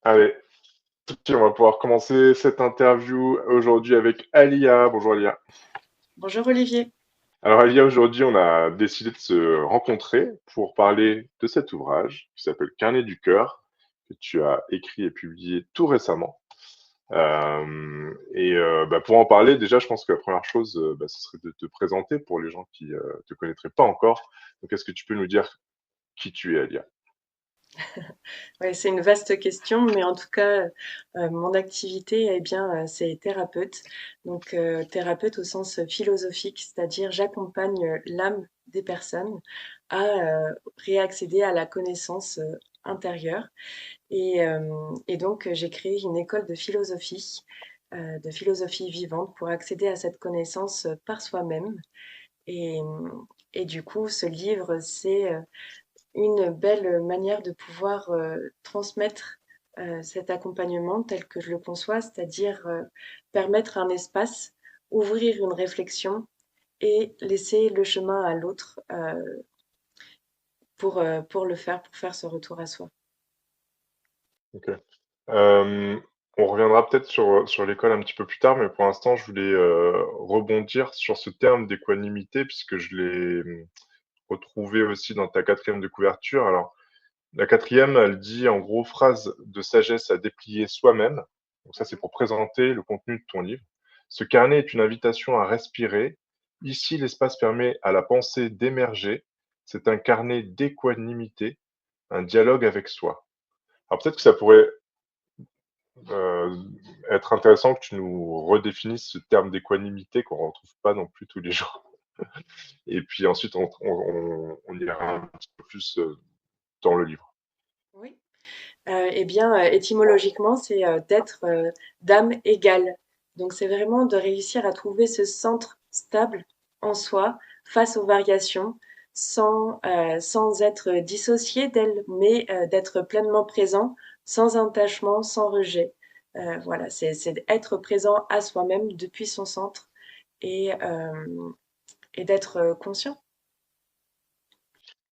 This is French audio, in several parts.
Allez, ok, on va pouvoir commencer cette interview aujourd'hui avec Alia. Bonjour Alia. Bonjour Olivier. Alors Alia, aujourd'hui on a décidé de se rencontrer pour parler de cet ouvrage qui s'appelle Carnet du cœur, que tu as écrit et publié tout récemment. Pour en parler, déjà je pense que la première chose, ce serait de te présenter pour les gens qui te connaîtraient pas encore. Donc est-ce que tu peux nous dire qui tu es Alia? Ouais, c'est une vaste question, mais en tout cas, mon activité, eh bien, c'est thérapeute. Donc, thérapeute au sens philosophique, c'est-à-dire j'accompagne l'âme des personnes à réaccéder à la connaissance intérieure. Et donc, j'ai créé une école de philosophie vivante pour accéder à cette connaissance par soi-même. Et, et du coup, ce livre, c'est une belle manière de pouvoir transmettre cet accompagnement tel que je le conçois, c'est-à-dire permettre un espace, ouvrir une réflexion et laisser le chemin à l'autre pour le faire, pour faire ce retour à soi. Ok. Euh, on reviendra peut-être sur l'école un petit peu plus tard, mais pour l'instant, je voulais rebondir sur ce terme d'équanimité, puisque je l'ai retrouvé aussi dans ta quatrième de couverture. Alors, la quatrième, elle dit en gros phrase de sagesse à déplier soi-même. Donc ça, c'est pour présenter le contenu de ton livre. Ce carnet est une invitation à respirer. Ici, l'espace permet à la pensée d'émerger. C'est un carnet d'équanimité, un dialogue avec soi. Alors peut-être que ça pourrait euh, être intéressant que tu nous redéfinisses ce terme d'équanimité qu'on ne retrouve pas non plus tous les jours. Et puis ensuite, on ira un petit peu plus dans le livre. Oui. Eh bien, étymologiquement, c'est d'être d'âme égale. Donc, c'est vraiment de réussir à trouver ce centre stable en soi face aux variations, sans être dissocié d'elles, mais d'être pleinement présent, sans attachement, sans rejet. Voilà, c'est être présent à soi-même depuis son centre et d'être conscient.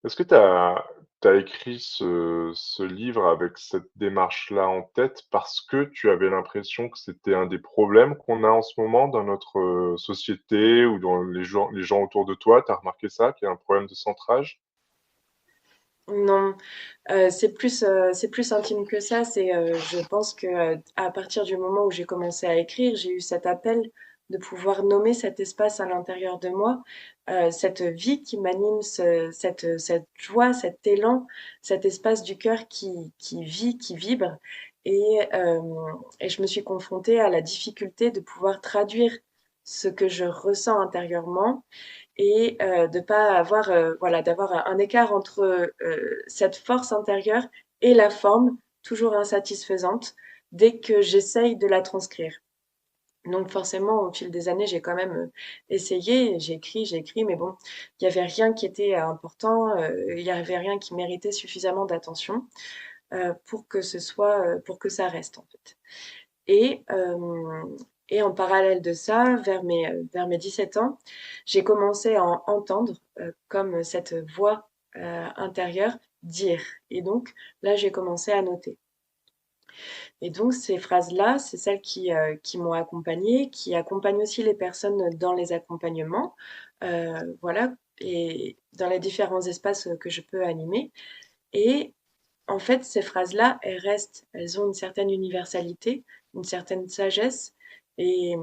Est-ce que tu as écrit ce livre avec cette démarche-là en tête parce que tu avais l'impression que c'était un des problèmes qu'on a en ce moment dans notre société ou dans les gens autour de toi? Tu as remarqué ça, qu'il y a un problème de centrage? Non, c'est plus intime que ça. Je pense que à partir du moment où j'ai commencé à écrire, j'ai eu cet appel de pouvoir nommer cet espace à l'intérieur de moi, cette vie qui m'anime, cette joie, cet élan, cet espace du cœur qui vit, qui vibre. Et, euh, et je me suis confrontée à la difficulté de pouvoir traduire ce que je ressens intérieurement et de pas avoir voilà d'avoir un écart entre cette force intérieure et la forme toujours insatisfaisante dès que j'essaye de la transcrire. Donc forcément, au fil des années, j'ai quand même essayé, j'ai écrit, mais bon, il n'y avait rien qui était important, il n'y avait rien qui méritait suffisamment d'attention pour que ce soit, pour que ça reste en fait. Et, euh, et en parallèle de ça, vers mes 17 ans, j'ai commencé à entendre comme cette voix intérieure dire. Et donc là, j'ai commencé à noter. Et donc ces phrases-là, c'est celles qui m'ont accompagnée, qui accompagnent aussi les personnes dans les accompagnements, voilà, et dans les différents espaces que je peux animer. Et en fait, ces phrases-là, elles restent, elles ont une certaine universalité, une certaine sagesse, et,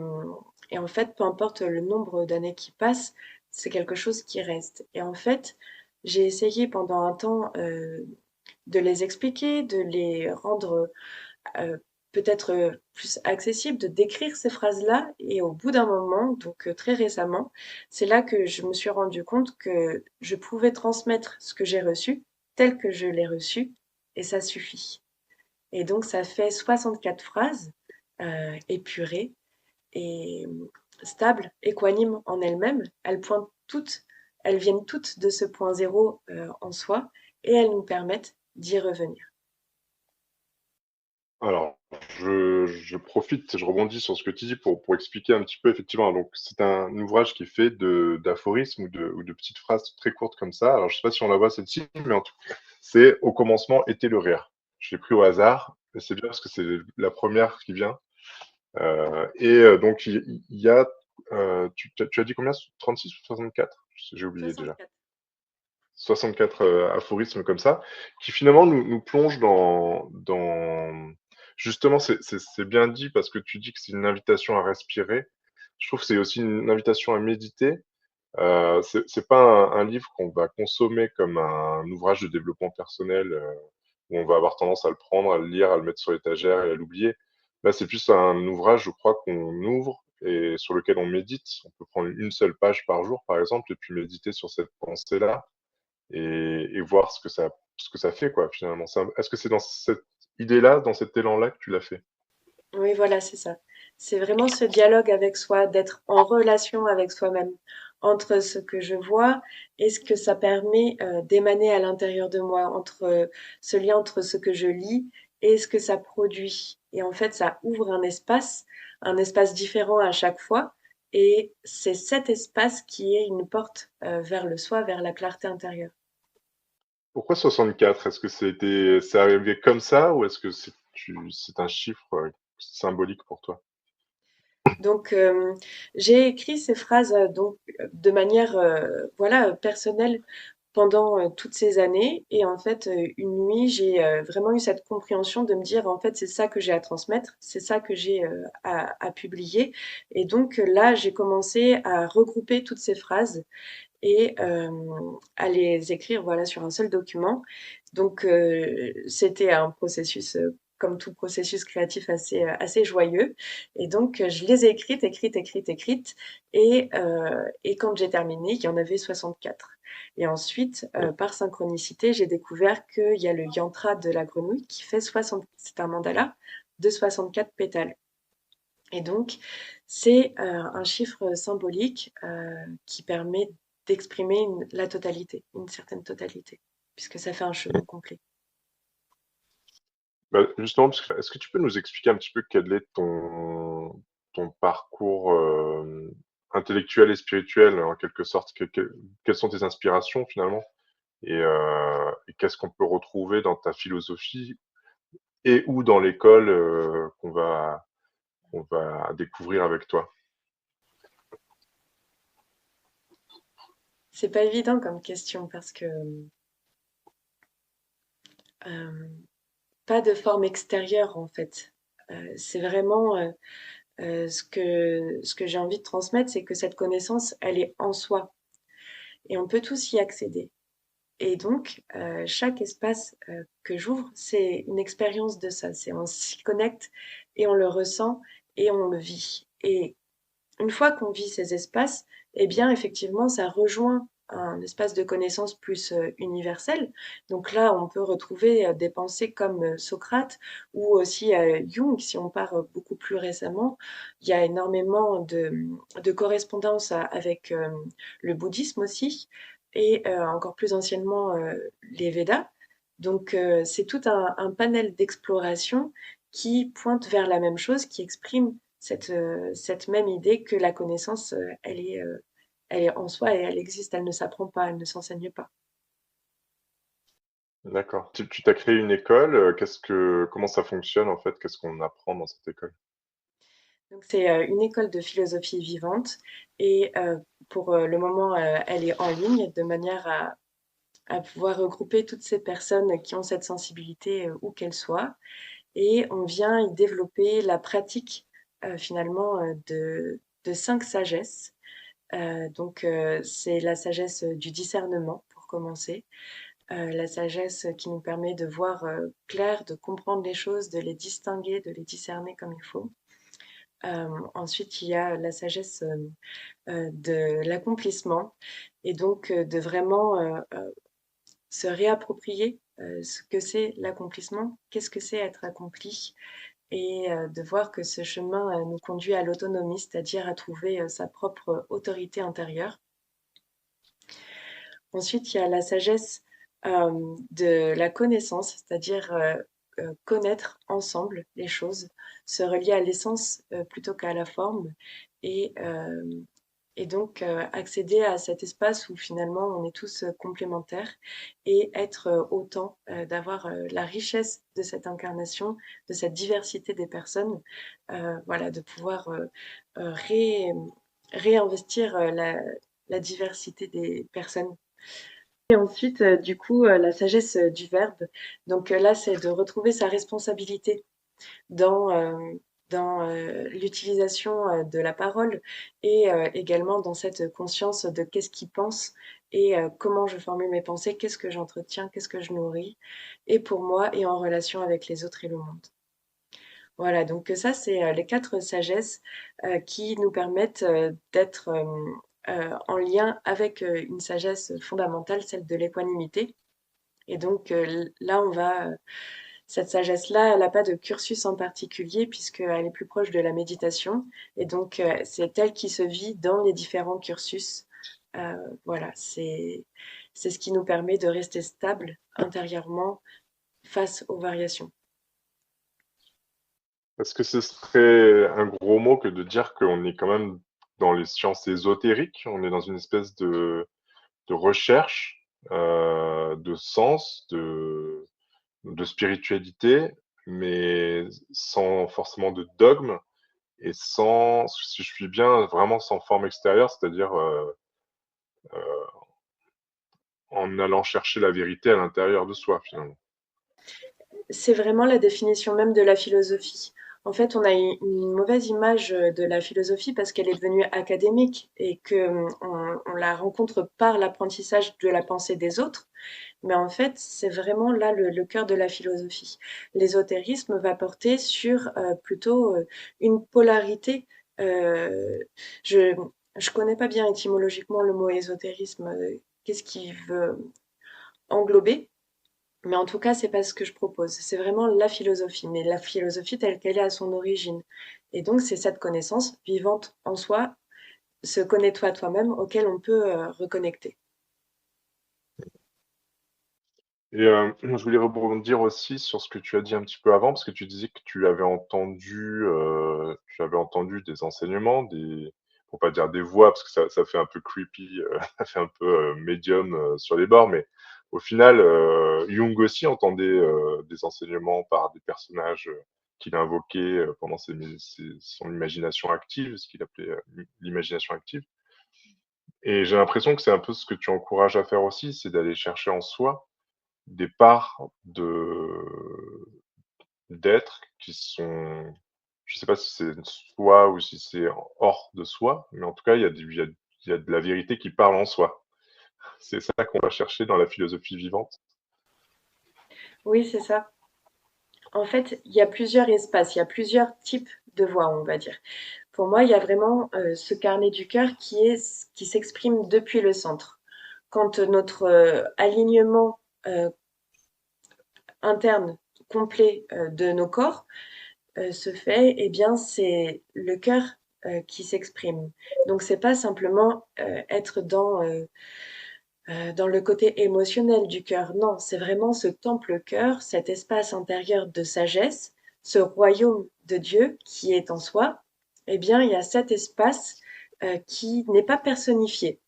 et en fait, peu importe le nombre d'années qui passent, c'est quelque chose qui reste. Et en fait, j'ai essayé pendant un temps de les expliquer, de les rendre euh, peut-être plus accessibles, de décrire ces phrases-là, et au bout d'un moment, donc très récemment, c'est là que je me suis rendu compte que je pouvais transmettre ce que j'ai reçu tel que je l'ai reçu, et ça suffit. Et donc, ça fait 64 phrases épurées et stables, équanimes en elles-mêmes. Elles pointent toutes, elles viennent toutes de ce point zéro en soi et elles nous permettent d'y revenir. Alors, je profite, je rebondis sur ce que tu dis pour expliquer un petit peu, effectivement. Donc, c'est un ouvrage qui est fait d'aphorismes ou de petites phrases très courtes comme ça. Alors, je sais pas si on la voit celle-ci, mais en tout cas, c'est au commencement était le rire. Je l'ai pris au hasard Mais c'est bien parce que c'est la première qui vient. Donc, il y a, tu as dit combien? 36 ou 64? J'ai oublié déjà. 64. 64 aphorismes comme ça, qui finalement nous plongent dans... Justement, c'est bien dit parce que tu dis que c'est une invitation à respirer. Je trouve que c'est aussi une invitation à méditer. C'est pas un livre qu'on va consommer comme un ouvrage de développement personnel où on va avoir tendance à le prendre, à le lire, à le mettre sur l'étagère et à l'oublier. Là, c'est plus un ouvrage, je crois, qu'on ouvre et sur lequel on médite. On peut prendre une seule page par jour, par exemple, et puis méditer sur cette pensée-là et voir ce que ça fait, quoi, finalement. Est-ce que c'est dans cette idée-là, dans cet élan-là que tu l'as fait? Oui, voilà, c'est ça. C'est vraiment ce dialogue avec soi, d'être en relation avec soi-même, entre ce que je vois et ce que ça permet d'émaner à l'intérieur de moi, entre ce lien entre ce que je lis et ce que ça produit. Et en fait, ça ouvre un espace différent à chaque fois. Et c'est cet espace qui est une porte vers le soi, vers la clarté intérieure. Pourquoi 64? Est-ce que c'est arrivé comme ça ou est-ce que c'est un chiffre symbolique pour toi? Donc, j'ai écrit ces phrases de manière voilà personnelle pendant toutes ces années. Et en fait, une nuit, j'ai vraiment eu cette compréhension de me dire, en fait, c'est ça que j'ai à transmettre, c'est ça que j'ai à publier. Et donc là, j'ai commencé à regrouper toutes ces phrases et à les écrire voilà sur un seul document. Donc c'était un processus comme tout processus créatif assez joyeux. Et donc je les ai écrites et quand j'ai terminé, il y en avait 64. Et ensuite, par synchronicité, j'ai découvert qu'il y a le yantra de la grenouille qui fait 60, c'est un mandala de 64 pétales. Et donc, c'est un chiffre symbolique qui permet d'exprimer la totalité, une certaine totalité, puisque ça fait un chemin complet. Bah, justement, est-ce que tu peux nous expliquer un petit peu quel est ton parcours intellectuel et spirituel, en quelque sorte? Quelles sont tes inspirations finalement? Et qu'est-ce qu'on peut retrouver dans ta philosophie et ou dans l'école qu'on va découvrir avec toi? C'est pas évident comme question parce que euh, pas de forme extérieure en fait. C'est vraiment ce que j'ai envie de transmettre, c'est que cette connaissance, elle est en soi et on peut tous y accéder. Et donc, chaque espace que j'ouvre, c'est une expérience de ça. C'est on s'y connecte et on le ressent et on le vit. Et une fois qu'on vit ces espaces, eh bien, effectivement, ça rejoint un espace de connaissance plus universel. Donc là, on peut retrouver des pensées comme Socrate ou aussi Jung, si on part beaucoup plus récemment. Il y a énormément de correspondances avec le bouddhisme aussi, et encore plus anciennement les Védas. Donc c'est tout un panel d'exploration qui pointe vers la même chose, qui exprime cette même idée que la connaissance, elle est en soi et elle existe, elle ne s'apprend pas, elle ne s'enseigne pas. D'accord. Tu t'as créé une école, comment ça fonctionne en fait? Qu'est-ce qu'on apprend dans cette école? Donc c'est une école de philosophie vivante et pour le moment, elle est en ligne de manière à pouvoir regrouper toutes ces personnes qui ont cette sensibilité où qu'elles soient. Et on vient y développer la pratique finalement de 5 sagesses. C'est la sagesse du discernement pour commencer, la sagesse qui nous permet de voir clair, de comprendre les choses, de les distinguer, de les discerner comme il faut. Ensuite, il y a la sagesse de l'accomplissement et donc de vraiment se réapproprier ce que c'est l'accomplissement, qu'est-ce que c'est être accompli et de voir que ce chemin nous conduit à l'autonomie, c'est-à-dire à trouver sa propre autorité intérieure. Ensuite, il y a la sagesse de la connaissance, c'est-à-dire connaître ensemble les choses, se relier à l'essence plutôt qu'à la forme et, euh, et donc accéder à cet espace où finalement on est tous complémentaires et être autant, d'avoir la richesse de cette incarnation, de cette diversité des personnes, voilà, de pouvoir réinvestir la diversité des personnes. Et ensuite, du coup, la sagesse du verbe. Donc là, c'est de retrouver sa responsabilité dans, l'utilisation de la parole et également dans cette conscience de qu'est-ce qu'il pense et comment je formule mes pensées, qu'est-ce que j'entretiens, qu'est-ce que je nourris, et pour moi et en relation avec les autres et le monde. Voilà, donc ça, c'est les quatre sagesses qui nous permettent d'être en lien avec une sagesse fondamentale, celle de l'équanimité. Et donc là, cette sagesse-là, elle n'a pas de cursus en particulier puisqu'elle est plus proche de la méditation. Et donc, c'est elle qui se vit dans les différents cursus. Voilà, c'est ce qui nous permet de rester stable intérieurement face aux variations. Est-ce que ce serait un gros mot que de dire qu'on est quand même dans les sciences ésotériques? On est dans une espèce de recherche, de sens, de spiritualité, mais sans forcément de dogme et sans, si je suis bien, vraiment sans forme extérieure, c'est-à-dire en allant chercher la vérité à l'intérieur de soi, finalement. C'est vraiment la définition même de la philosophie. En fait, on a une mauvaise image de la philosophie parce qu'elle est devenue académique et que on la rencontre par l'apprentissage de la pensée des autres. Mais en fait, c'est vraiment là le cœur de la philosophie. L'ésotérisme va porter sur plutôt une polarité. Euh, je je connais pas bien étymologiquement le mot ésotérisme. Qu'est-ce qu'il veut englober? Mais en tout cas, c'est pas ce que je propose. C'est vraiment la philosophie, mais la philosophie telle qu'elle est à son origine. Et donc, c'est cette connaissance vivante en soi, se connais-toi toi-même, auquel on peut reconnecter. Et je voulais rebondir aussi sur ce que tu as dit un petit peu avant, parce que tu disais que tu avais entendu des enseignements, pour pas dire des voix, parce que ça fait un peu creepy, ça fait un peu médium sur les bords, mais au final, Jung aussi entendait des enseignements par des personnages qu'il invoquait pendant son imagination active, ce qu'il appelait l'imagination active. Et j'ai l'impression que c'est un peu ce que tu encourages à faire aussi, c'est d'aller chercher en soi des parts d'êtres qui sont, je sais pas si c'est soi ou si c'est hors de soi, mais en tout cas, il y a de la vérité qui parle en soi. C'est ça qu'on va chercher dans la philosophie vivante. Oui, c'est ça. En fait, il y a plusieurs espaces, il y a plusieurs types de voix, on va dire. Pour moi, il y a vraiment ce carnet du cœur qui s'exprime depuis le centre. Quand notre alignement interne complet de nos corps se fait, eh bien, c'est le cœur qui s'exprime. Donc, c'est pas simplement être dans le côté émotionnel du cœur. Non, c'est vraiment ce temple cœur, cet espace intérieur de sagesse, ce royaume de Dieu qui est en soi. Eh bien, il y a cet espace qui n'est pas personnifié.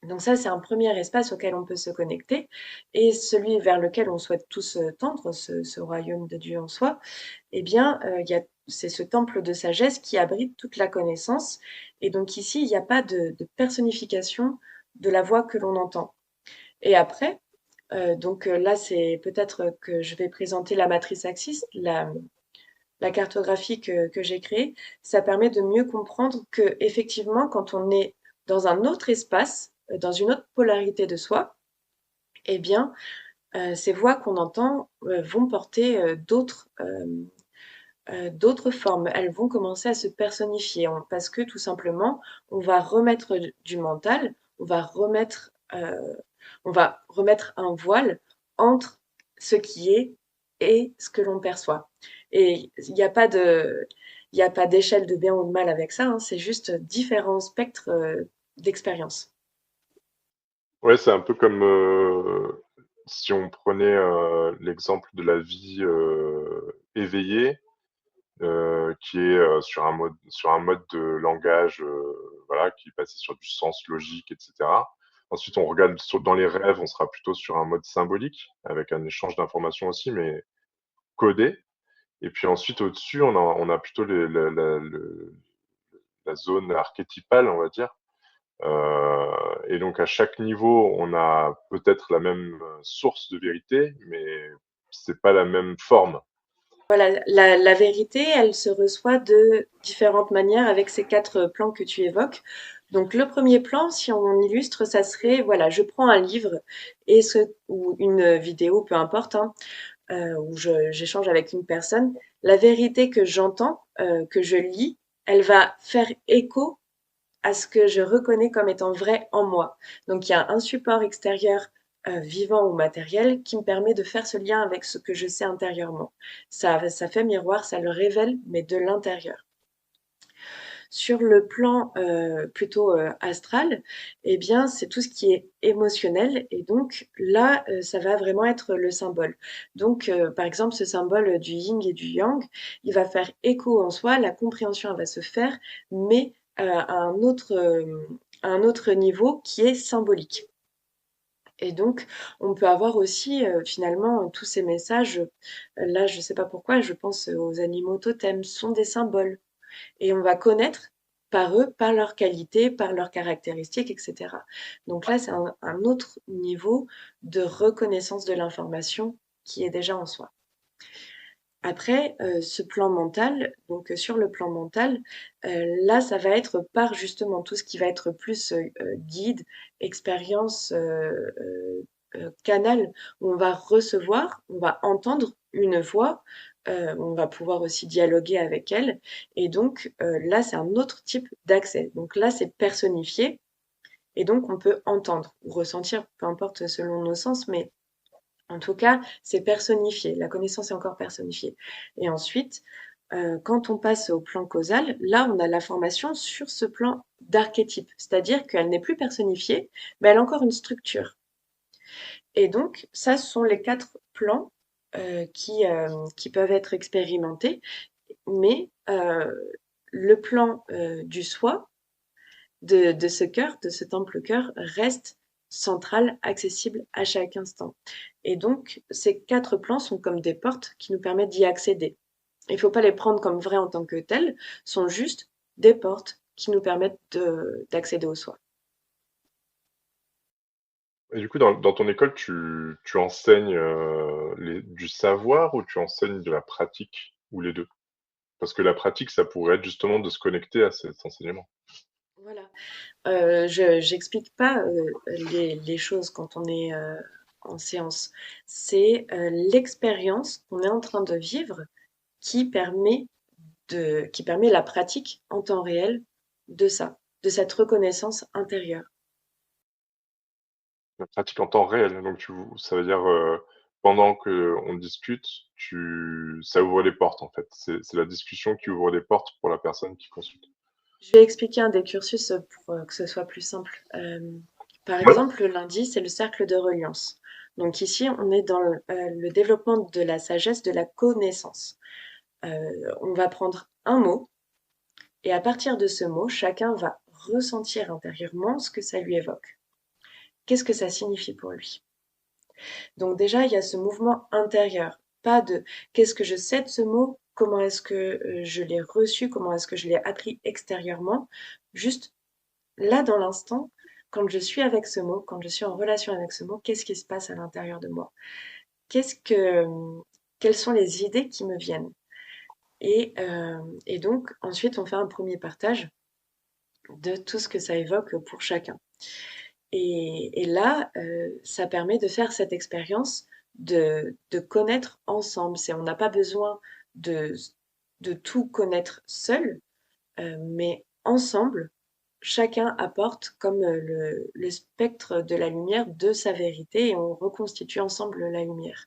Donc ça, c'est un premier espace auquel on peut se connecter et celui vers lequel on souhaite tous tendre, ce royaume de Dieu en soi. Eh bien, c'est ce temple de sagesse qui abrite toute la connaissance. Et donc ici, il n'y a pas de personnification de la voix que l'on entend. Et après, donc là, c'est peut-être que je vais présenter la matrice Axis, la cartographie que j'ai créée. Ça permet de mieux comprendre que effectivement, quand on est dans un autre espace, dans une autre polarité de soi, eh bien, ces voix qu'on entend vont porter d'autres formes. Elles vont commencer à se personnifier parce que tout simplement, on va remettre du mental, on va remettre un voile entre ce qui est et ce que l'on perçoit. Et il n'y a pas d'échelle de bien ou de mal avec ça, hein, c'est juste différents spectres d'expérience. Ouais, c'est un peu comme si on prenait l'exemple de la vie éveillée. qui est sur un mode de langage, voilà, qui est basé sur du sens logique, etc. Ensuite, on regarde dans les rêves, on sera plutôt sur un mode symbolique, avec un échange d'informations aussi, mais codé. Et puis ensuite, au-dessus, on a plutôt la zone archétypale, on va dire. Et donc, à chaque niveau, on a peut-être la même source de vérité, mais c'est pas la même forme. Voilà, la vérité, elle se reçoit de différentes manières avec ces quatre plans que tu évoques. Donc, le premier plan, si on illustre, ça serait, voilà, je prends un livre ou une vidéo, peu importe, hein, où j'échange avec une personne. La vérité que j'entends, que je lis, elle va faire écho à ce que je reconnais comme étant vrai en moi. Donc il y a un support extérieur vivant ou matériel qui me permet de faire ce lien avec ce que je sais intérieurement. Ça fait miroir, ça le révèle, mais de l'intérieur. Sur le plan plutôt astral, eh bien, c'est tout ce qui est émotionnel. Et donc là, ça va vraiment être le symbole. Donc, par exemple, ce symbole du yin et du yang, il va faire écho en soi, la compréhension elle va se faire, mais à un autre niveau qui est symbolique. Et donc, on peut avoir aussi finalement tous ces messages. Là, je ne sais pas pourquoi, je pense aux animaux totems, sont des symboles et on va connaître par eux, par leurs qualités, par leurs caractéristiques, etc. Donc là, c'est un autre niveau de reconnaissance de l'information qui est déjà en soi. Après, ce plan mental, donc sur le plan mental, là, ça va être par justement tout ce qui va être plus guide, expérience, canal, où on va recevoir, on va entendre une voix, on va pouvoir aussi dialoguer avec elle. Et donc là, c'est un autre type d'accès. Donc là, c'est personnifié. Et donc, on peut entendre ou ressentir, peu importe selon nos sens, mais en tout cas, c'est personnifié. La connaissance est encore personnifiée. Et ensuite, quand on passe au plan causal, là, on a la formation sur ce plan d'archétype, c'est-à-dire qu'elle n'est plus personnifiée, mais elle a encore une structure. Et donc, ça, ce sont les quatre plans qui peuvent être expérimentés, mais le plan du soi, de ce cœur, de ce temple cœur, reste central, accessible à chaque instant. Et donc, ces quatre plans sont comme des portes qui nous permettent d'y accéder. Il ne faut pas les prendre comme vraies en tant que telles, sont juste des portes qui nous permettent d'accéder au soi. Et du coup, dans ton école, tu enseignes du savoir ou tu enseignes de la pratique, ou les deux? Parce que la pratique, ça pourrait être justement de se connecter à cet enseignement. Voilà. J'explique pas les choses quand on est en séance. C'est l'expérience qu'on est en train de vivre qui permet qui permet la pratique en temps réel de ça, de cette reconnaissance intérieure. La pratique en temps réel, donc ça veut dire pendant que on discute, ça ouvre les portes en fait. C'est la discussion qui ouvre les portes pour la personne qui consulte. Je vais expliquer un des cursus pour que ce soit plus simple. Par Ouais. exemple, le lundi, c'est le cercle de reliance. Donc ici, on est dans le développement de la sagesse, de la connaissance. On va prendre un mot et à partir de ce mot, chacun va ressentir intérieurement ce que ça lui évoque. Qu'est-ce que ça signifie pour lui? Donc déjà, il y a ce mouvement intérieur, pas de qu'est-ce que je sais de ce mot, comment est-ce que je l'ai reçu, comment est-ce que je l'ai appris extérieurement, juste là dans l'instant, quand je suis avec ce mot, quand je suis en relation avec ce mot, qu'est-ce qui se passe à l'intérieur de moi? Qu'est-ce que, quelles sont les idées qui me viennent? Et donc ensuite, on fait un premier partage de tout ce que ça évoque pour chacun. Et là, ça permet de faire cette expérience de connaître ensemble. On n'a pas besoin de, de tout connaître seul, mais ensemble, chacun apporte comme le spectre de la lumière de sa vérité et on reconstitue ensemble la lumière.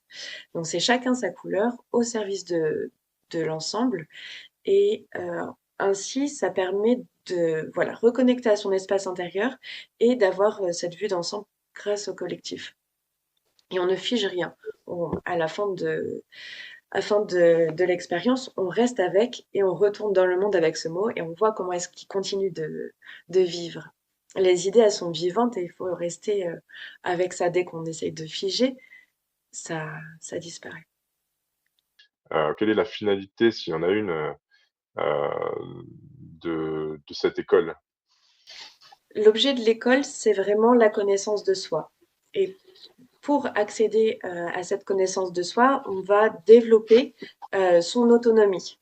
Donc c'est chacun sa couleur au service de l'ensemble et ainsi ça permet de voilà, reconnecter à son espace intérieur et d'avoir cette vue d'ensemble grâce au collectif. Et on ne fige rien. À la fin fin de l'expérience, on reste avec et on retourne dans le monde avec ce mot et on voit comment est-ce qu'il continue de vivre. Les idées, elles sont vivantes et il faut rester avec ça. Dès qu'on essaye de figer, ça, ça disparaît. Quelle est la finalité, s'il y en a une, de cette école? L'objet de l'école, c'est vraiment la connaissance de soi. Et pour accéder à cette connaissance de soi, on va développer son autonomie.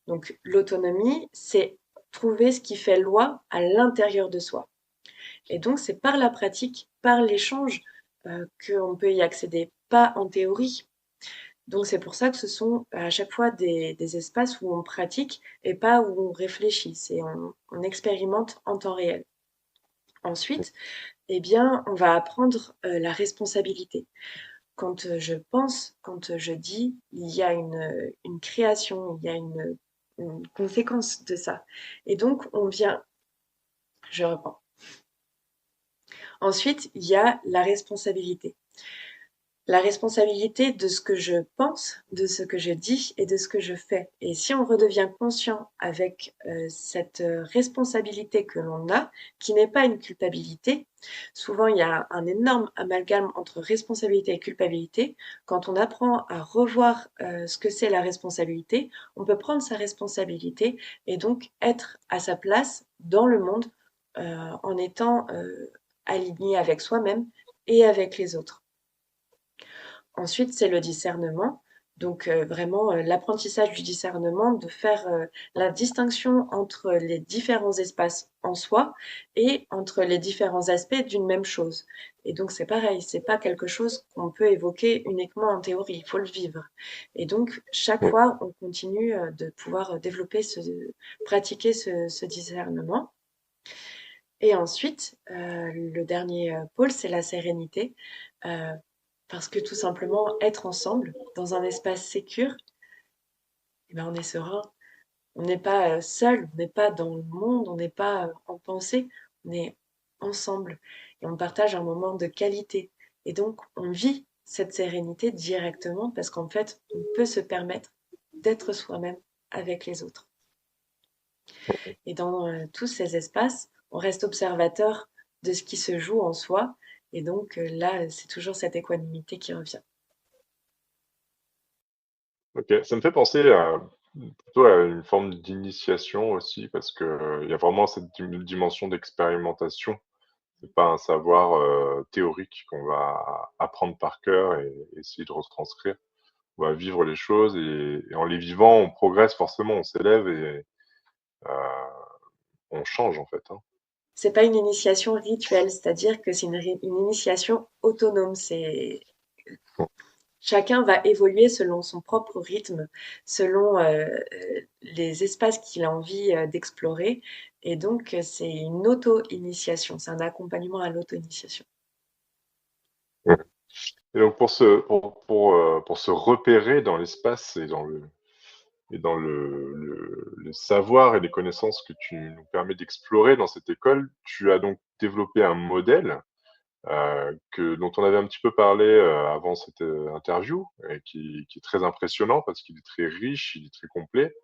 Donc l'autonomie, c'est trouver ce qui fait loi à l'intérieur de soi. Et donc c'est par la pratique, par l'échange qu'on peut y accéder, pas en théorie. Donc c'est pour ça que ce sont à chaque fois des espaces où on pratique et pas où on réfléchit. C'est on expérimente en temps réel. Ensuite, eh bien, on va apprendre la responsabilité. Quand je pense, quand je dis, il y a une création, il y a une conséquence de ça. Et donc, on vient, je reprends. Ensuite, il y a la responsabilité. La responsabilité de ce que je pense, de ce que je dis et de ce que je fais. Et si on redevient conscient avec cette responsabilité que l'on a, qui n'est pas une culpabilité, souvent il y a un énorme amalgame entre responsabilité et culpabilité. Quand on apprend à revoir ce que c'est la responsabilité, on peut prendre sa responsabilité et donc être à sa place dans le monde en étant aligné avec soi-même et avec les autres. Ensuite, c'est le discernement. Donc vraiment l'apprentissage du discernement, de faire la distinction entre les différents espaces en soi et entre les différents aspects d'une même chose. Et donc c'est pareil, c'est pas quelque chose qu'on peut évoquer uniquement en théorie, il faut le vivre. Et donc chaque fois, on continue de pouvoir développer pratiquer ce discernement. Et ensuite, le dernier pôle, c'est la sérénité. Euh, Parce que tout simplement, être ensemble dans un espace sécure, eh ben, on est serein. On n'est pas seul, on n'est pas dans le monde, on n'est pas en pensée, on est ensemble et on partage un moment de qualité. Et donc, on vit cette sérénité directement parce qu'en fait, on peut se permettre d'être soi-même avec les autres. Et dans tous ces espaces, on reste observateur de ce qui se joue en soi. Et donc là, c'est toujours cette équanimité qui revient. Ok, ça me fait penser plutôt à une forme d'initiation aussi, parce que il y a vraiment cette dimension d'expérimentation. C'est pas un savoir théorique qu'on va apprendre par cœur et essayer de retranscrire. On va vivre les choses et en les vivant, on progresse forcément, on s'élève et on change en fait, hein. C'est pas une initiation rituelle, c'est-à-dire que c'est une initiation autonome. C'est chacun va évoluer selon son propre rythme, selon les espaces qu'il a envie d'explorer. Et donc, c'est une auto-initiation, c'est un accompagnement à l'auto-initiation. Et donc pour se repérer dans l'espace et dans le savoir et les connaissances que tu nous permets d'explorer dans cette école, tu as donc développé un modèle dont on avait un petit peu parlé avant cette interview, et qui est très impressionnant parce qu'il est très riche, il est très complet.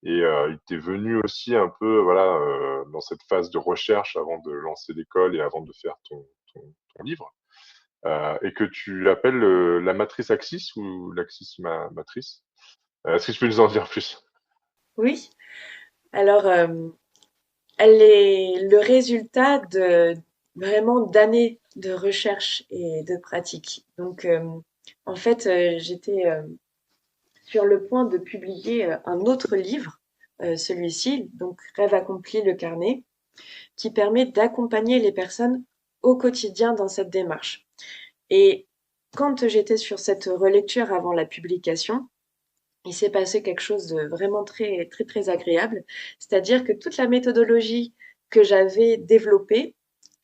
Et il t'est venu aussi un peu, voilà, dans cette phase de recherche avant de lancer l'école et avant de faire ton livre, et que tu appelles la matrice Axis ou l'Axis matrice. Est-ce que tu peux nous en dire plus? Oui, alors elle est le résultat de vraiment d'années de recherche et de pratique. Donc, en fait, j'étais sur le point de publier un autre livre, celui-ci, donc Rêve accompli, le carnet, qui permet d'accompagner les personnes au quotidien dans cette démarche. Et quand j'étais sur cette relecture avant la publication, il s'est passé quelque chose de vraiment très, très, très agréable. C'est-à-dire que toute la méthodologie que j'avais développée,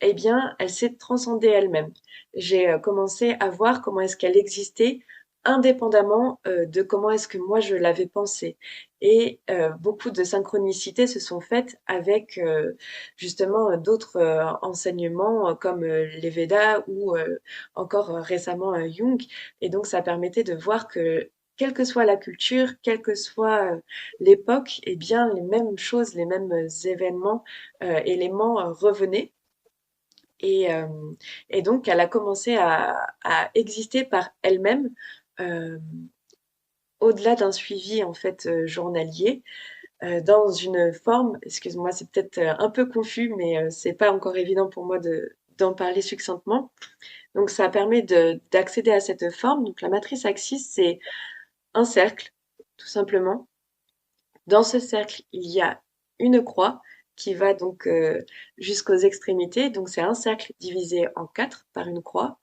eh bien, elle s'est transcendée elle-même. J'ai commencé à voir comment est-ce qu'elle existait indépendamment de comment est-ce que moi je l'avais pensée. Et beaucoup de synchronicités se sont faites avec justement d'autres enseignements comme les Védas ou encore récemment Jung. Et donc ça permettait de voir que quelle que soit la culture, quelle que soit l'époque, eh bien, les mêmes choses, les mêmes événements, éléments revenaient. Et, euh, et donc, elle a commencé à exister par elle-même, euh, au-delà d'un suivi en fait journalier, dans une forme. Excuse-moi, c'est peut-être un peu confus, mais c'est pas encore évident pour moi d'en parler succinctement. Donc, ça permet d'accéder à cette forme. Donc, la matrice Axis, c'est un cercle, tout simplement. Dans ce cercle, il y a une croix qui va donc jusqu'aux extrémités. Donc, c'est un cercle divisé en quatre par une croix.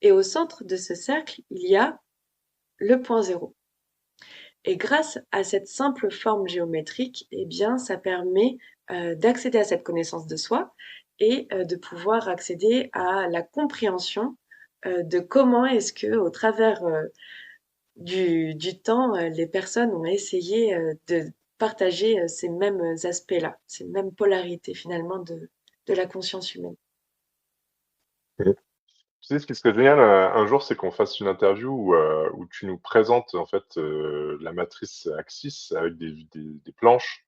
Et au centre de ce cercle, il y a le point zéro. Et grâce à cette simple forme géométrique, eh bien, ça permet d'accéder à cette connaissance de soi et de pouvoir accéder à la compréhension de comment est-ce que, au travers du temps, les personnes ont essayé de partager ces mêmes aspects-là, ces mêmes polarités finalement de la conscience humaine. Mhm. Tu sais, ce qui serait génial un jour, c'est qu'on fasse une interview où tu nous présentes en fait la matrice Axis avec des planches.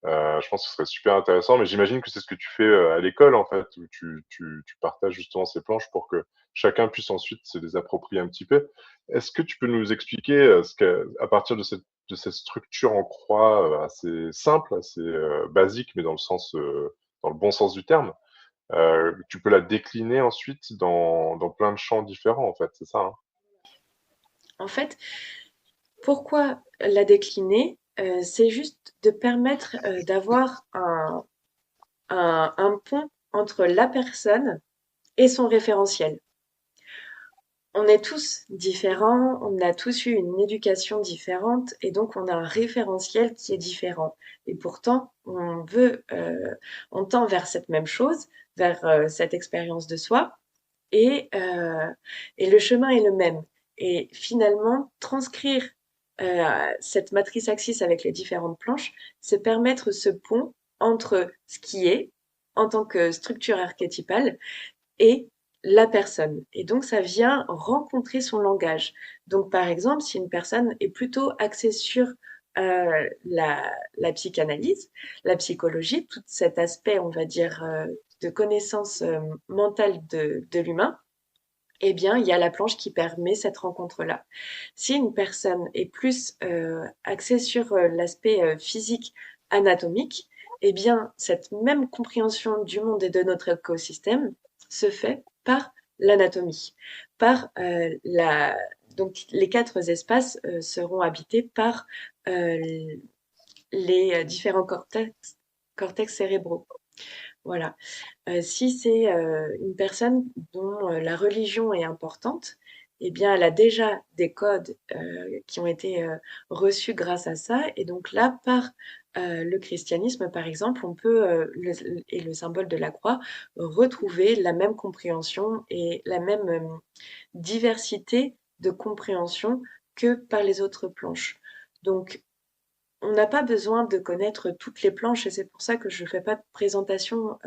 Je pense que ce serait super intéressant, mais j'imagine que c'est ce que tu fais à l'école en fait, où tu partages justement ces planches pour que chacun puisse ensuite se les approprier un petit peu. Est-ce que tu peux nous expliquer à partir de cette structure en croix assez simple, assez basique, mais dans le bon sens du terme, tu peux la décliner ensuite dans plein de champs différents en fait, c'est ça, hein? En fait, pourquoi la décliner? C'est juste de permettre d'avoir un pont entre la personne et son référentiel. On est tous différents, on a tous eu une éducation différente et donc on a un référentiel qui est différent. Et pourtant, on tend vers cette même chose, vers cette expérience de soi et, euh, et le chemin est le même. Et finalement, transcrire cette matrice Axis avec les différentes planches, c'est permettre ce pont entre ce qui est en tant que structure archétypale et la personne. Et donc, ça vient rencontrer son langage. Donc, par exemple, si une personne est plutôt axée sur la psychanalyse, la psychologie, tout cet aspect, on va dire, de connaissance mentale de l'humain, eh bien, il y a la planche qui permet cette rencontre-là. Si une personne est plus axée sur l'aspect physique, anatomique, eh bien, cette même compréhension du monde et de notre écosystème se fait par l'anatomie, par donc les quatre espaces seront habités par euh, les différents cortex cérébraux. Voilà. Si c'est une personne dont la religion est importante, eh bien, elle a déjà des codes qui ont été reçus grâce à ça. Et donc là, par le christianisme, par exemple, on peut, et le symbole de la croix, retrouver la même compréhension et la même diversité de compréhension que par les autres planches. Donc, on n'a pas besoin de connaître toutes les planches et c'est pour ça que je ne fais pas de présentation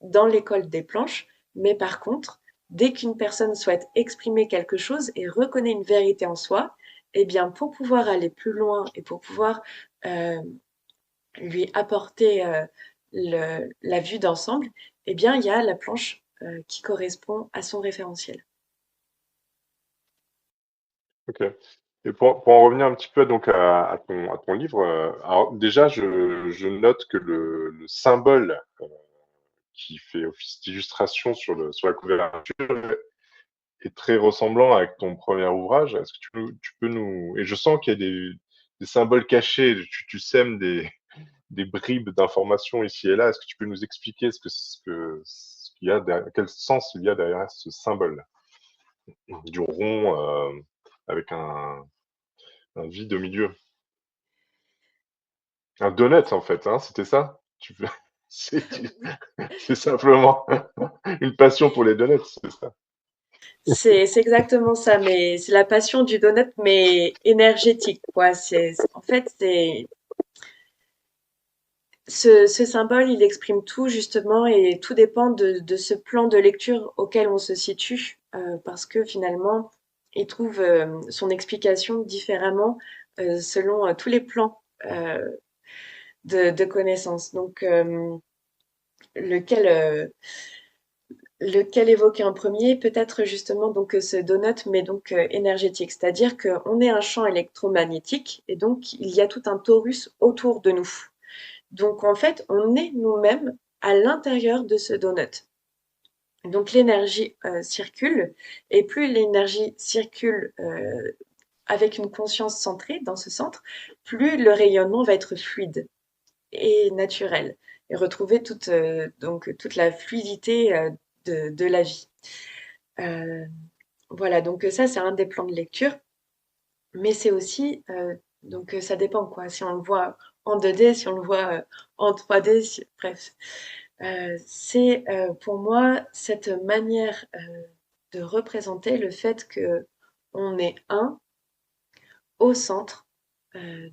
dans l'école des planches, mais par contre, dès qu'une personne souhaite exprimer quelque chose et reconnaît une vérité en soi, eh bien, pour pouvoir aller plus loin et pour pouvoir euh, lui apporter la vue d'ensemble, eh bien, il y a la planche qui correspond à son référentiel. Ok. Et pour en revenir un petit peu donc à ton livre, alors déjà je note que le symbole qui fait office d'illustration sur la couverture est très ressemblant avec ton premier ouvrage. Est-ce que tu peux nous... Et je sens qu'il y a des symboles cachés, tu sèmes des bribes d'informations ici et là. Est-ce que tu peux nous expliquer ce qu'il y a quel sens il y a derrière ce symbole du rond avec un vide au milieu? Un donut, en fait, hein, c'était ça? C'est c'est simplement une passion pour les donuts, c'est ça? C'est exactement ça, mais c'est la passion du donut, mais énergétique, quoi. En fait, ce symbole, il exprime tout justement et tout dépend de ce plan de lecture auquel on se situe parce que finalement, il trouve son explication différemment selon tous les plans euh, de connaissances. Donc, lequel, lequel évoquer en premier? Peut-être justement donc ce donut, mais donc énergétique, c'est-à-dire qu'on est un champ électromagnétique et donc il y a tout un torus autour de nous. Donc en fait, on est nous-mêmes à l'intérieur de ce donut. Donc l'énergie circule et plus l'énergie circule avec une conscience centrée dans ce centre, plus le rayonnement va être fluide et naturel et retrouver donc toute la fluidité de la vie. Euh, voilà, donc ça c'est un des plans de lecture, mais c'est aussi donc ça dépend quoi. Si on le voit en 2D, si on le voit en 3D, bref. C'est pour moi cette manière de représenter le fait que on est un au centre euh,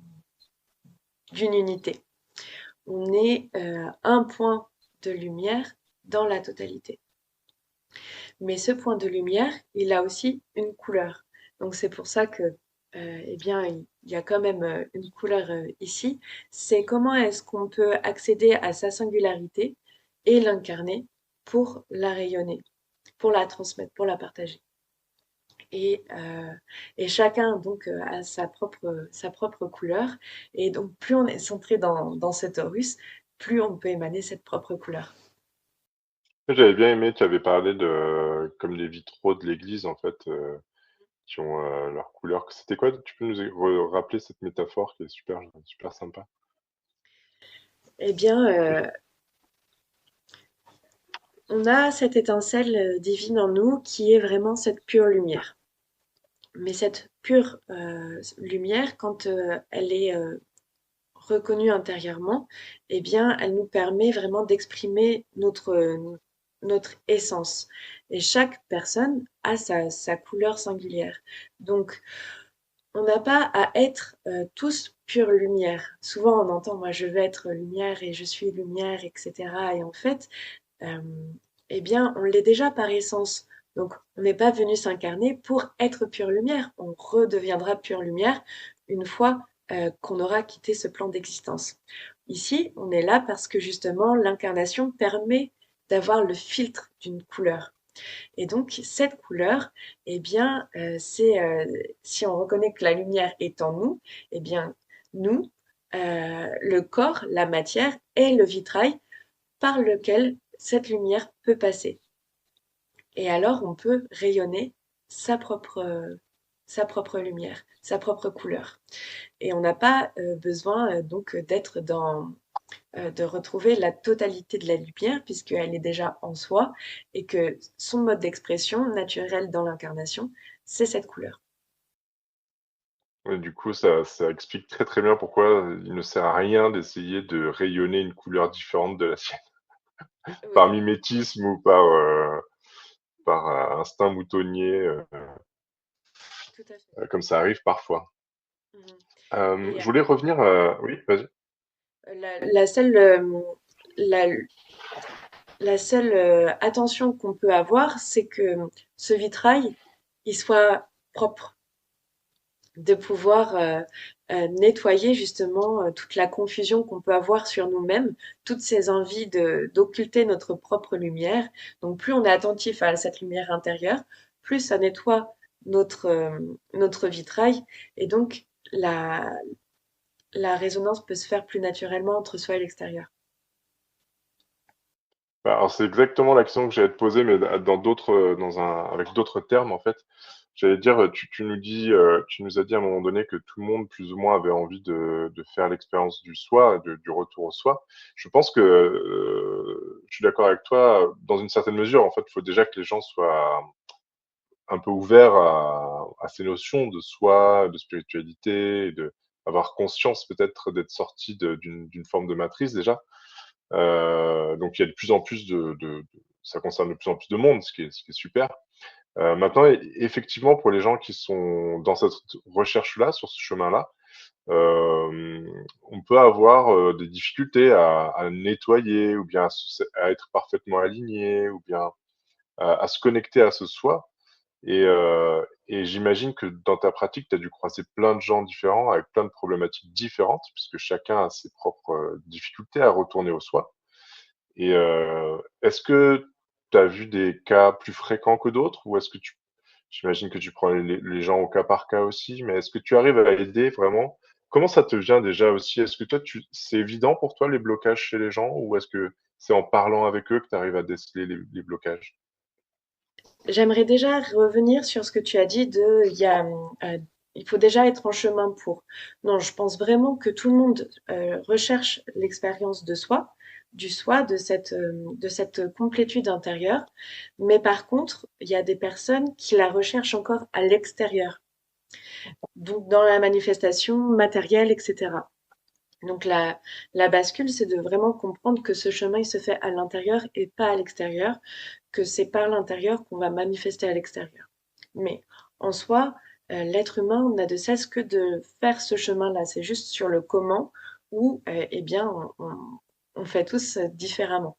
d'une unité. On est un point de lumière dans la totalité. Mais ce point de lumière, il a aussi une couleur. Donc c'est pour ça que, eh bien, il y a quand même une couleur ici. C'est comment est-ce qu'on peut accéder à sa singularité et l'incarner pour la rayonner, pour la transmettre, pour la partager. Et, euh, et chacun donc a sa propre couleur. Et donc plus on est centré dans ce torus, plus on peut émaner cette propre couleur. J'avais bien aimé, tu avais parlé de comme les vitraux de l'église en fait, qui ont leur couleur. C'était quoi? Tu peux nous rappeler cette métaphore qui est super sympa. Eh bien, on a cette étincelle divine en nous qui est vraiment cette pure lumière. Mais cette pure lumière, quand elle est reconnue intérieurement, eh bien, elle nous permet vraiment d'exprimer notre essence. Et chaque personne a sa couleur singulière. Donc, on n'a pas à être tous pure lumière. Souvent, on entend, moi, je veux être lumière et je suis lumière, etc. Et en fait, euh, eh bien, on l'est déjà par essence. Donc, on n'est pas venu s'incarner pour être pure lumière. On redeviendra pure lumière une fois qu'on aura quitté ce plan d'existence. Ici, on est là parce que justement, l'incarnation permet d'avoir le filtre d'une couleur. Et donc, cette couleur, eh bien, si on reconnaît que la lumière est en nous, eh bien, nous, le corps, la matière est le vitrail par lequel cette lumière peut passer. Et alors, on peut rayonner sa propre lumière, sa propre couleur. Et on n'a pas besoin donc de retrouver la totalité de la lumière puisqu'elle est déjà en soi et que son mode d'expression naturel dans l'incarnation, c'est cette couleur. Et du coup, ça explique très bien pourquoi il ne sert à rien d'essayer de rayonner une couleur différente de la sienne, par Oui, mimétisme ou par instinct moutonnier, tout à fait. comme ça arrive parfois. Mhm. Je Et voulais revenir, oui, vas-y. la seule, la, la seule attention qu'on peut avoir, c'est que ce vitrail, il soit propre, de pouvoir nettoyer justement toute la confusion qu'on peut avoir sur nous-mêmes, toutes ces envies d'occulter notre propre lumière. Donc plus on est attentif à cette lumière intérieure, plus ça nettoie notre vitrail et donc la, la résonance peut se faire plus naturellement entre soi et l'extérieur. Bah, alors c'est exactement la question que j'allais te poser, mais dans d'autres, avec d'autres termes en fait. J'allais dire, tu nous as dit à un moment donné que tout le monde plus ou moins avait envie de faire l'expérience du soi, du retour au soi. Je pense que je suis d'accord avec toi dans une certaine mesure. En fait, il faut déjà que les gens soient un peu ouverts à ces notions de soi, de spiritualité, et de avoir conscience peut-être d'être sorti d'une forme de matrice déjà. Donc il y a de plus en plus ça concerne de plus en plus de monde, ce qui est super. Maintenant, effectivement, pour les gens qui sont dans cette recherche-là, sur ce chemin-là, on peut avoir des difficultés à nettoyer, ou bien à être parfaitement aligné, ou bien à se connecter à ce soi. Et j'imagine que dans ta pratique, tu as dû croiser plein de gens différents avec plein de problématiques différentes, puisque chacun a ses propres difficultés à retourner au soi. Et est-ce que tu as vu des cas plus fréquents que d'autres ou est-ce que j'imagine que tu prends les gens au cas par cas aussi, mais est-ce que tu arrives à aider vraiment? Comment ça te vient déjà aussi? Est-ce que toi, c'est évident pour toi les blocages chez les gens ou est-ce que c'est en parlant avec eux que tu arrives à déceler les blocages? J'aimerais déjà revenir sur ce que tu as dit il faut déjà être en chemin pour. Non, je pense vraiment que tout le monde recherche l'expérience de soi, du soi, de cette complétude intérieure. Mais par contre, il y a des personnes qui la recherchent encore à l'extérieur, donc dans la manifestation matérielle, etc. Donc la bascule, c'est de vraiment comprendre que ce chemin, il se fait à l'intérieur et pas à l'extérieur, que c'est par l'intérieur qu'on va manifester à l'extérieur. Mais en soi, l'être humain n'a de cesse que de faire ce chemin-là. C'est juste sur le comment où, eh bien, on fait tous différemment.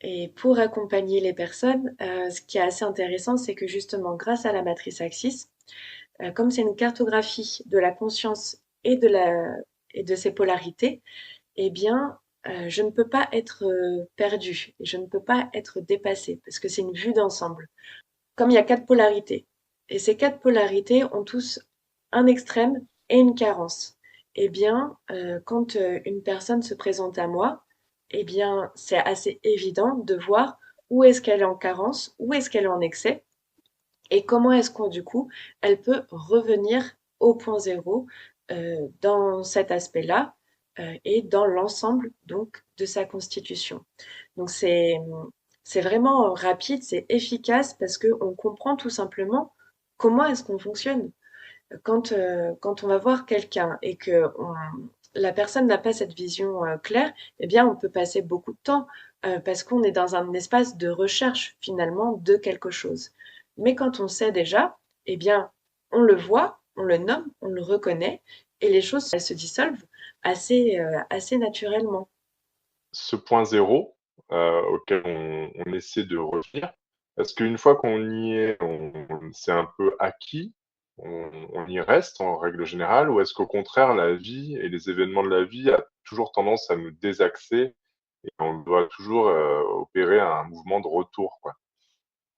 Et pour accompagner les personnes, ce qui est assez intéressant, c'est que justement, grâce à la matrice Axis, comme c'est une cartographie de la conscience et de ses polarités, eh bien, je ne peux pas être perdue, je ne peux pas être dépassée, parce que c'est une vue d'ensemble. Comme il y a quatre polarités, et ces quatre polarités ont tous un extrême et une carence. Eh bien, quand une personne se présente à moi, eh bien, c'est assez évident de voir où est-ce qu'elle est en carence, où est-ce qu'elle est en excès, et comment est-ce qu'on, du coup, elle peut revenir au point zéro dans cet aspect-là et dans l'ensemble donc de sa constitution. Donc c'est vraiment rapide, c'est efficace parce que on comprend tout simplement comment est-ce qu'on fonctionne. Quand on va voir quelqu'un et que la personne n'a pas cette vision claire, eh bien on peut passer beaucoup de temps parce qu'on est dans un espace de recherche finalement de quelque chose. Mais quand on sait déjà, eh bien on le voit, on le nomme, on le reconnaît et les choses elles se dissolvent assez naturellement. Ce point zéro auquel on essaie de revenir, est-ce qu'une fois qu'on y est, c'est un peu acquis, on y reste en règle générale, ou est-ce qu'au contraire, la vie et les événements de la vie a toujours tendance à nous désaxer et on doit toujours opérer un mouvement de retour, quoi.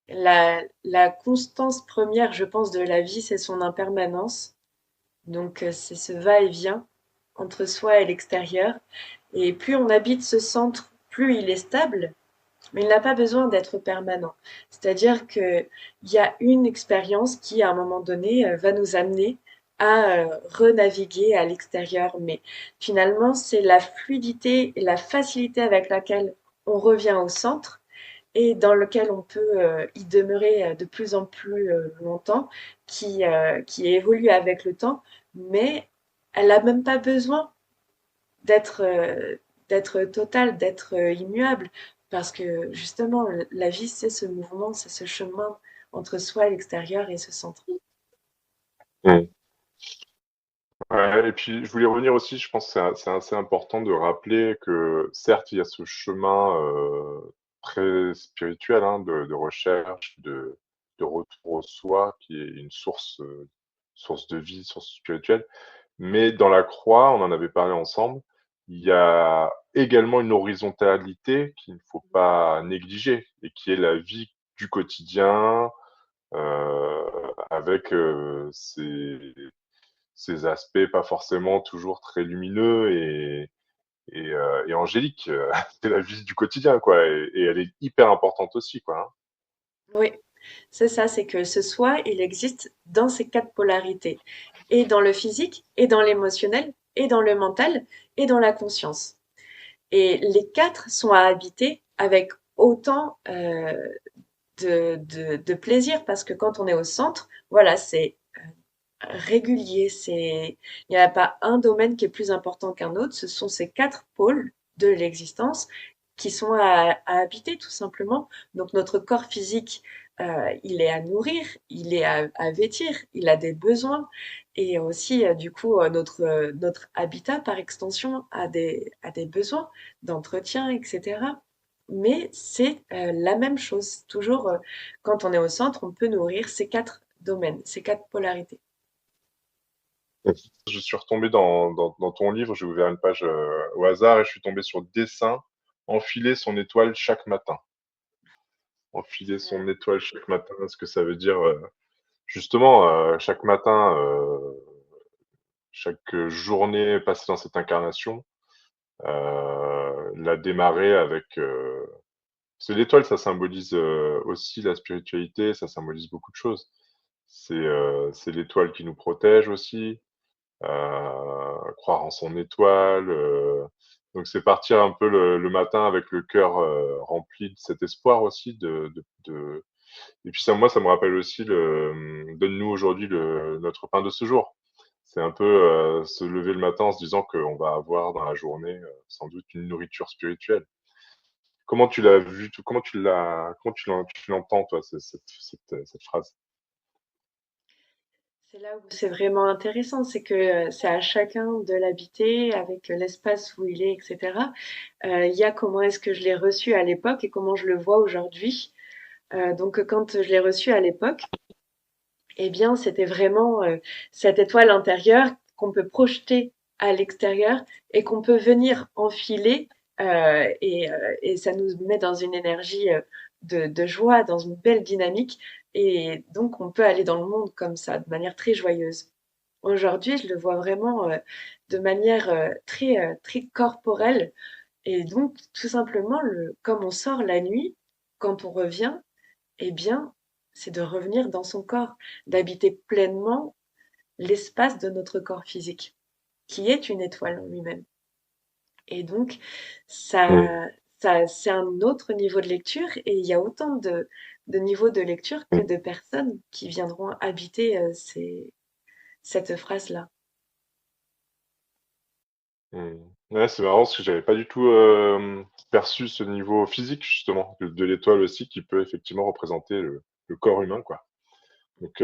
La constance première, je pense, de la vie, c'est son impermanence. Donc, c'est ce va-et-vient entre soi et l'extérieur. Et plus on habite ce centre, plus il est stable, mais il n'a pas besoin d'être permanent. C'est-à-dire qu'il y a une expérience qui, à un moment donné, va nous amener à renaviguer à l'extérieur. Mais finalement, c'est la fluidité et la facilité avec laquelle on revient au centre et dans lequel on peut y demeurer de plus en plus longtemps, qui évolue avec le temps, mais elle n'a même pas besoin d'être d'être totale, d'être immuable, parce que justement, la vie, c'est ce mouvement, c'est ce chemin entre soi et l'extérieur et ce centre. Mm. Ouais, et puis je voulais revenir aussi, je pense que c'est assez important de rappeler que certes, il y a ce chemin très spirituel hein, de recherche, de retour au soi, qui est une source de vie, source spirituelle. Mais dans la croix, on en avait parlé ensemble, il y a également une horizontalité qu'il ne faut pas négliger et qui est la vie du quotidien avec ses aspects pas forcément toujours très lumineux et angéliques. C'est la vie du quotidien, quoi. Et elle est hyper importante aussi, quoi. Hein. Oui, c'est ça, c'est que ce soi, il existe dans ces quatre polarités, et dans le physique, et dans l'émotionnel, et dans le mental, et dans la conscience. Et les quatre sont à habiter avec autant de plaisir parce que quand on est au centre, voilà, c'est régulier. Il n'y a pas un domaine qui est plus important qu'un autre. Ce sont ces quatre pôles de l'existence qui sont à habiter tout simplement. Donc notre corps physique, il est à nourrir, il est à vêtir, il a des besoins. Et aussi, du coup, notre habitat, par extension, a des besoins d'entretien, etc. mais c'est la même chose. Toujours, quand on est au centre, on peut nourrir ces quatre domaines, ces quatre polarités. Je suis retombé dans ton livre, j'ai ouvert une page au hasard et je suis tombé sur dessin, enfiler son étoile chaque matin. Enfiler son étoile chaque matin, est-ce que ça veut dire justement chaque matin, chaque journée passée dans cette incarnation, la démarrer avec parce que l'étoile, ça symbolise aussi la spiritualité, ça symbolise beaucoup de choses. C'est l'étoile qui nous protège aussi, croire en son étoile. Donc c'est partir un peu le matin avec le cœur rempli de cet espoir aussi. Et puis ça, moi, ça me rappelle aussi donne-nous aujourd'hui notre pain de ce jour. C'est un peu se lever le matin en se disant qu'on va avoir dans la journée sans doute une nourriture spirituelle. Comment tu l'as vu, tu l'entends, toi, cette phrase? C'est là où c'est vraiment intéressant, c'est que c'est à chacun de l'habiter avec l'espace où il est, etc. Il y a comment est-ce que je l'ai reçu à l'époque et comment je le vois aujourd'hui. Donc quand je l'ai reçu à l'époque, eh bien c'était vraiment cette étoile intérieure qu'on peut projeter à l'extérieur et qu'on peut venir enfiler et ça nous met dans une énergie de joie, dans une belle dynamique et donc on peut aller dans le monde comme ça, de manière très joyeuse. Aujourd'hui, je le vois vraiment de manière très corporelle. Et donc, tout simplement, comme on sort la nuit, quand on revient, eh bien, c'est de revenir dans son corps, d'habiter pleinement l'espace de notre corps physique, qui est une étoile en lui-même. Et donc, Mm. c'est un autre niveau de lecture, et il y a autant de niveaux de lecture que de personnes qui viendront habiter cette phrase-là. Mm. Ouais, c'est marrant parce que j'avais pas du tout perçu ce niveau physique justement de l'étoile aussi qui peut effectivement représenter le corps humain, quoi. Donc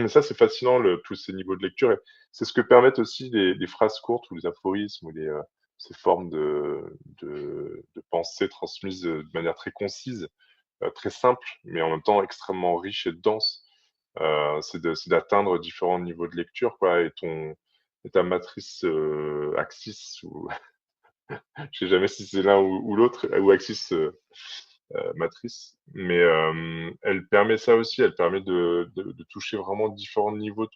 ça c'est fascinant tous ces niveaux de lecture et c'est ce que permettent aussi les phrases courtes ou les aphorismes ou ces formes de pensée transmises de manière très concise, très simple, mais en même temps extrêmement riche et dense. C'est d'atteindre différents niveaux de lecture, quoi, et ta matrice Axis, ou je sais jamais si c'est l'un ou l'autre, ou Axis matrice, mais elle permet ça aussi, elle permet de toucher vraiment différents niveaux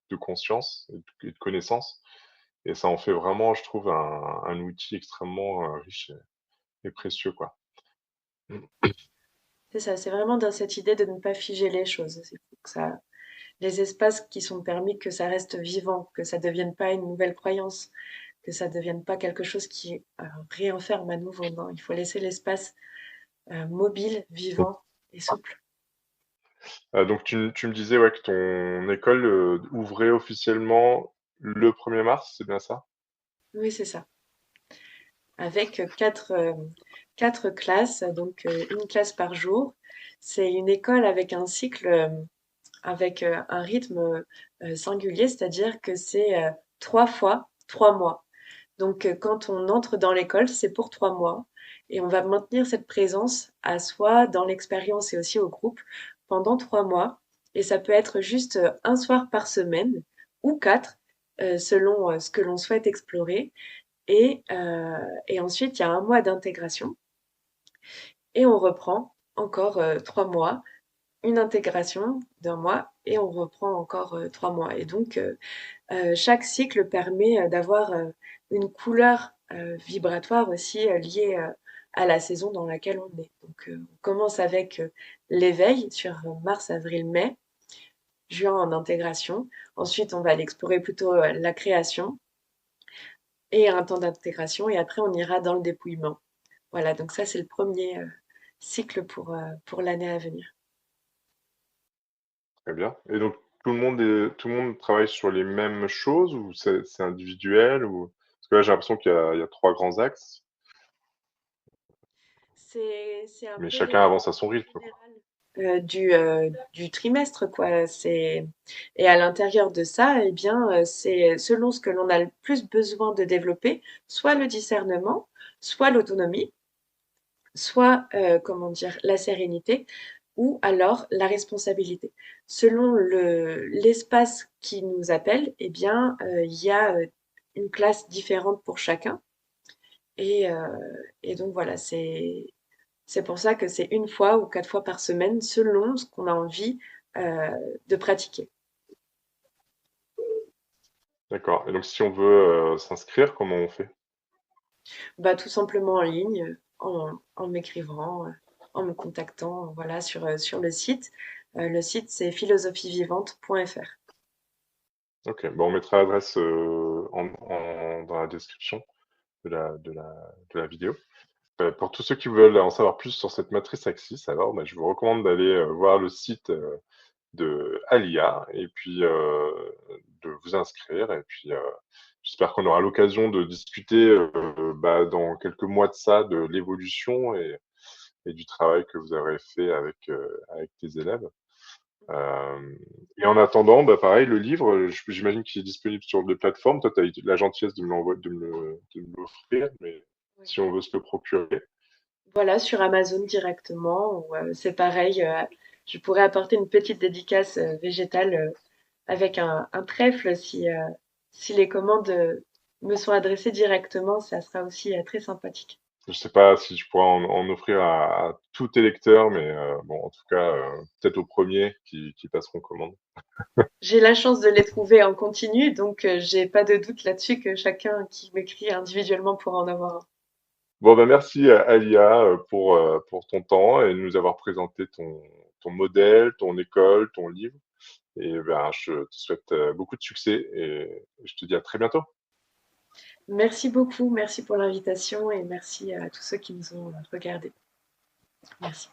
de conscience et de connaissance, et ça en fait vraiment, je trouve, un outil extrêmement riche et précieux, quoi. C'est ça, c'est vraiment dans cette idée de ne pas figer les choses. Il faut que ça, les espaces qui sont permis, que ça reste vivant, que ça ne devienne pas une nouvelle croyance, que ça ne devienne pas quelque chose qui réenferme à nouveau. Non, il faut laisser l'espace mobile, vivant et souple. Donc tu me disais ouais, que ton école ouvrait officiellement le 1er mars, c'est bien ça? Oui, c'est ça. Avec quatre classes, donc une classe par jour. C'est une école avec un cycle, avec un rythme singulier, c'est-à-dire que c'est 3 fois 3 mois. Donc, quand on entre dans l'école, c'est pour 3 mois et on va maintenir cette présence à soi, dans l'expérience et aussi au groupe pendant 3 mois. Et ça peut être juste un soir par semaine ou quatre, selon ce que l'on souhaite explorer. Et ensuite, il y a un mois d'intégration et on reprend encore 3 mois, une intégration d'un mois et on reprend encore 3 mois. Et donc, chaque cycle permet d'avoir une couleur vibratoire aussi liée à la saison dans laquelle on est. Donc, on commence avec l'éveil sur mars, avril, mai, juin en intégration. Ensuite, on va aller explorer plutôt la création et un temps d'intégration. Et après, on ira dans le dépouillement. Voilà, donc ça, c'est le premier cycle pour l'année à venir. Très bien. Et donc tout le monde travaille sur les mêmes choses ou c'est individuel ou parce que là j'ai l'impression qu'il y a trois grands axes, C'est un mais peu chacun avance à son rythme, quoi. général du trimestre, quoi. Et à l'intérieur de ça, eh bien, c'est selon ce que l'on a le plus besoin de développer, soit le discernement, soit l'autonomie, soit, comment dire, la sérénité ou alors la responsabilité. Selon l'espace qui nous appelle, eh bien, il y a une classe différente pour chacun. Et, euh, et donc voilà, c'est pour ça que c'est une fois ou 4 fois par semaine, selon ce qu'on a envie euh, de pratiquer. D'accord. Et donc, si on veut s'inscrire, comment on fait? Bah, tout simplement en ligne, en m'écrivant, en me contactant, voilà, sur le site. Le site, c'est philosophievivante.fr. Ok. Bon, on mettra l'adresse dans la description de la vidéo. Pour tous ceux qui veulent en savoir plus sur cette matrice Axis, alors, je vous recommande d'aller voir le site de Alia et puis de vous inscrire. Et puis, j'espère qu'on aura l'occasion de discuter dans quelques mois de ça, de l'évolution et du travail que vous avez fait avec tes élèves. Euh, et en attendant, pareil, le livre, j'imagine qu'il est disponible sur des plateformes. Toi, tu as eu la gentillesse de me de me l'offrir, mais Oui. si on veut se le procurer. Voilà, sur Amazon directement, ou, c'est pareil, je pourrais apporter une petite dédicace végétale avec un trèfle si les commandes me sont adressées directement, ça sera aussi très sympathique. Je sais pas si je pourrais en offrir à tous tes lecteurs, mais bon, en tout cas, peut-être aux premiers qui passeront commande. J'ai la chance de les trouver en continu, donc j'ai pas de doute là-dessus que chacun qui m'écrit individuellement pourra en avoir un. Bon, merci à Alia pour ton temps et de nous avoir présenté ton modèle, ton école, ton livre. Et je te souhaite beaucoup de succès et je te dis à très bientôt. Merci beaucoup, merci pour l'invitation et merci à tous ceux qui nous ont regardés. Merci.